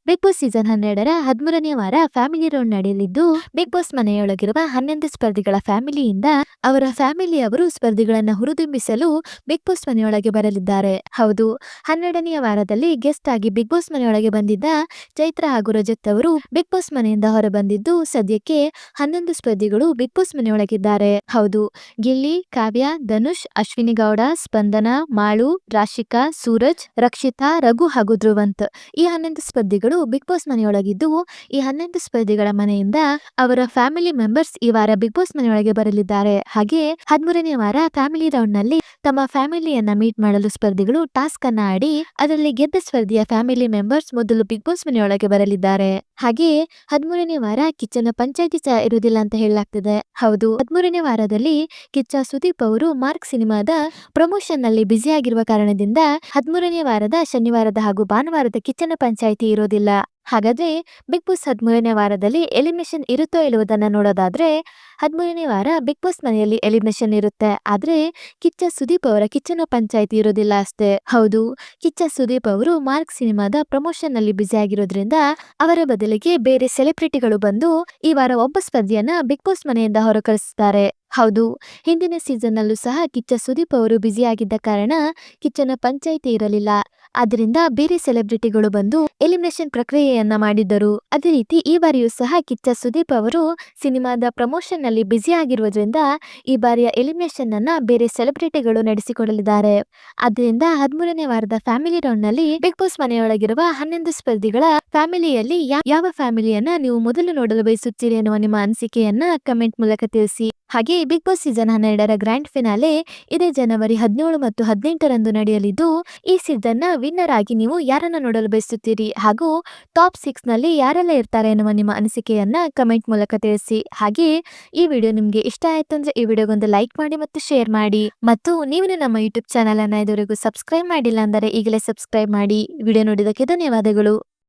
Big boss season 12ರ 13ನೇ ವಾರ family round ನಡೆಯಲಿದ್ದು, big boss ಮನೆಯೊಳಗಿರುವ 11 ಸ್ಪರ್ಧಿಗಳ ಫ್ಯಾಮಿಲಿಯಿಂದ ಅವರ ಫ್ಯಾಮಿಲಿಯವರು ಸ್ಪರ್ಧಿಗಳನ್ನ ಹುರಿದುಂಬಿಸಲು ಬಿಗ್ ಬಾಸ್ ಮನೆಯೊಳಗೆ ಬರಲಿದ್ದಾರೆ. ಹೌದು, 12ನೇ ವಾರದಲ್ಲಿ ಗೆಸ್ಟ್ ಆಗಿ ಬಿಗ್ ಬಾಸ್ ಮನೆಯೊಳಗೆ ಬಂದಿದ್ದ ಚೈತ್ರ ಹಾಗೂ ರಜತ್ ಅವರು ಬಿಗ್ ಬಾಸ್ ಮನೆಯಿಂದ ಹೊರಬಂದಿದ್ದು, ಸದ್ಯಕ್ಕೆ 11 ಸ್ಪರ್ಧಿಗಳು ಬಿಗ್ ಬಾಸ್ ಮನೆಯೊಳಗಿದ್ದಾರೆ. ಹೌದು, ಗಿಲ್ಲಿ, ಕಾವ್ಯ, ಧನುಷ್, ಅಶ್ವಿನಿ ಗೌಡ, ಸ್ಪಂದನ, ಮಾಳು, ರಾಶಿಕಾ, ಸೂರಜ್, ರಕ್ಷಿತಾ, ರಘು ಹಾಗೂ ಧ್ರುವಂತ್ ಈ 11 ಸ್ಪರ್ಧಿಗಳು ಬಿಗ್ ಬಾಸ್ ಮನೆಯೊಳಗಿದ್ದು, ಈ 11 ಸ್ಪರ್ಧಿಗಳ ಮನೆಯಿಂದ ಅವರ ಫ್ಯಾಮಿಲಿ ಮೆಂಬರ್ಸ್ ಈ ವಾರ ಬಿಗ್ ಬಾಸ್ ಮನೆಯೊಳಗೆ ಬರಲಿದ್ದಾರೆ. ಹಾಗೆ 13ನೇ ವಾರ ಫ್ಯಾಮಿಲಿ ರೌಂಡ್ ನಲ್ಲಿ ತಮ್ಮ ಫ್ಯಾಮಿಲಿಯನ್ನ ಮೀಟ್ ಮಾಡಲು ಸ್ಪರ್ಧಿಗಳು ಟಾಸ್ಕ್ ಅನ್ನ ಆಡಿ ಅದರಲ್ಲಿ ಗೆದ್ದ ಸ್ಪರ್ಧಿಯ ಫ್ಯಾಮಿಲಿ ಮೆಂಬರ್ಸ್ ಮೊದಲು ಬಿಗ್ ಬಾಸ್ ಮನೆಯೊಳಗೆ ಬರಲಿದ್ದಾರೆ. ಹಾಗೆ 13ನೇ ವಾರ ಕಿಚ್ಚನ ಪಂಚಾಯಿತಿ ಸಹ ಇರುವುದಿಲ್ಲ ಅಂತ ಹೇಳಲಾಗ್ತಿದೆ. ಹೌದು, 13ನೇ ವಾರದಲ್ಲಿ ಕಿಚ್ಚ ಸುದೀಪ್ ಅವರು ಮಾರ್ಕ್ ಸಿನಿಮಾದ ಪ್ರಮೋಷನ್ ನಲ್ಲಿ ಬ್ಯುಸಿ ಆಗಿರುವ ಕಾರಣದಿಂದ 13ನೇ ವಾರದ ಶನಿವಾರದ ಹಾಗೂ ಭಾನುವಾರದ ಕಿಚ್ಚನ ಪಂಚಾಯಿತಿ ಇರೋದಿಲ್ಲ. ಹಾಗಾದ್ರೆ ಬಿಗ್ ಬಾಸ್ 13ನೇ ವಾರದಲ್ಲಿ ಎಲಿಮಿನೇಷನ್ ಇರುತ್ತೋ ಇಲ್ಲುವುದನ್ನ ನೋಡೋದಾದ್ರೆ 13ನೇ ವಾರ ಬಿಗ್ ಬಾಸ್ ಮನೆಯಲ್ಲಿ ಎಲಿಮಿನೇಷನ್ ಇರುತ್ತೆ. ಆದ್ರೆ ಕಿಚ್ಚ ಸುದೀಪ್ ಅವರ ಕಿಚ್ಚನ ಪಂಚಾಯಿತಿ ಇರೋದಿಲ್ಲ ಅಷ್ಟೇ. ಹೌದು, ಕಿಚ್ಚ ಸುದೀಪ್ ಅವರು ಮಾರ್ಕ್ ಸಿನಿಮಾದ ಪ್ರಮೋಷನ್ ನಲ್ಲಿ ಬ್ಯುಸಿ ಆಗಿರೋದ್ರಿಂದ ಅವರ ಬದಲಿಗೆ ಬೇರೆ ಸೆಲೆಬ್ರಿಟಿಗಳು ಬಂದು ಈ ವಾರ ಒಬ್ಬ ಸ್ಪರ್ಧಿಯನ್ನ ಬಿಗ್ ಬಾಸ್ ಮನೆಯಿಂದ ಹೊರಕಳಿಸುತ್ತಾರೆ. ಹೌದು, ಹಿಂದಿನ ಸೀಸನ್ ನಲ್ಲೂ ಸಹ ಕಿಚ್ಚ ಸುದೀಪ್ ಅವರು ಬ್ಯುಸಿ ಆಗಿದ್ದ ಕಾರಣ ಕಿಚ್ಚನ ಪಂಚಾಯಿತಿ ಇರಲಿಲ್ಲ. ಅದರಿಂದ ಬೇರೆ ಸೆಲೆಬ್ರಿಟಿಗಳು ಬಂದು ಎಲಿಮಿನೇಷನ್ ಪ್ರಕ್ರಿಯೆಯನ್ನ ಮಾಡಿದ್ದರು. ಅದೇ ರೀತಿ ಈ ಬಾರಿಯೂ ಸಹ ಕಿಚ್ಚ ಸುದೀಪ್ ಅವರು ಸಿನಿಮಾದ ಪ್ರಮೋಷನ್ ನಲ್ಲಿ ಬ್ಯುಸಿ ಆಗಿರುವುದರಿಂದ ಈ ಬಾರಿಯ ಎಲಿಮಿನೇಷನ್ ಅನ್ನ ಬೇರೆ ಸೆಲೆಬ್ರಿಟಿಗಳು ನಡೆಸಿಕೊಡಲಿದ್ದಾರೆ. ಅದರಿಂದ 13ನೇ ವಾರದ ಫ್ಯಾಮಿಲಿ ರೌಂಡ್ ನಲ್ಲಿ ಬಿಗ್ ಬಾಸ್ ಮನೆಯೊಳಗಿರುವ 11 ಸ್ಪರ್ಧಿಗಳ ಫ್ಯಾಮಿಲಿಯಲ್ಲಿ ಯಾವ ಫ್ಯಾಮಿಲಿಯನ್ನ ನೀವು ಮೊದಲು ನೋಡಲು ಬಯಸುತ್ತೀರಿ ಎನ್ನುವ ನಿಮ್ಮ ಅನಿಸಿಕೆಯನ್ನ ಕಮೆಂಟ್ ಮೂಲಕ ತಿಳಿಸಿ. ಹಾಗೆ ಬಿಗ್ ಬಾಸ್ ಸೀಸನ್ 12ರ ಗ್ರ್ಯಾಂಡ್ ಫಿನಾಲೆ ಇದೇ ಜನವರಿ 17 ಮತ್ತು 18ರಂದು ನಡೆಯಲಿದ್ದು, ಈ ಸೀಸನ್ ನ ವಿನ್ನರ್ ಆಗಿ ನೀವು ಯಾರನ್ನ ನೋಡಲು ಬಯಸುತ್ತೀರಿ ಹಾಗೂ ಟಾಪ್ 6 ನಲ್ಲಿ ಯಾರೆಲ್ಲ ಇರ್ತಾರೆ ಎನ್ನುವ ನಿಮ್ಮ ಅನಿಸಿಕೆಯನ್ನ ಕಮೆಂಟ್ ಮೂಲಕ ತಿಳಿಸಿ. ಹಾಗೆ ಈ ವಿಡಿಯೋ ನಿಮ್ಗೆ ಇಷ್ಟ ಆಯ್ತು ಅಂದ್ರೆ ಈ ವಿಡಿಯೋಗೊಂದು ಲೈಕ್ ಮಾಡಿ ಮತ್ತು ಶೇರ್ ಮಾಡಿ. ಮತ್ತು ನೀವು ನಮ್ಮ ಯೂಟ್ಯೂಬ್ ಚಾನಲ್ ಅನ್ನ ಇದುವರೆಗೂ ಸಬ್ಸ್ಕ್ರೈಬ್ ಮಾಡಿಲ್ಲ ಅಂದರೆ ಈಗಲೇ ಸಬ್ಸ್ಕ್ರೈಬ್ ಮಾಡಿ. ವಿಡಿಯೋ ನೋಡಿದಕ್ಕೆ ಧನ್ಯವಾದಗಳು.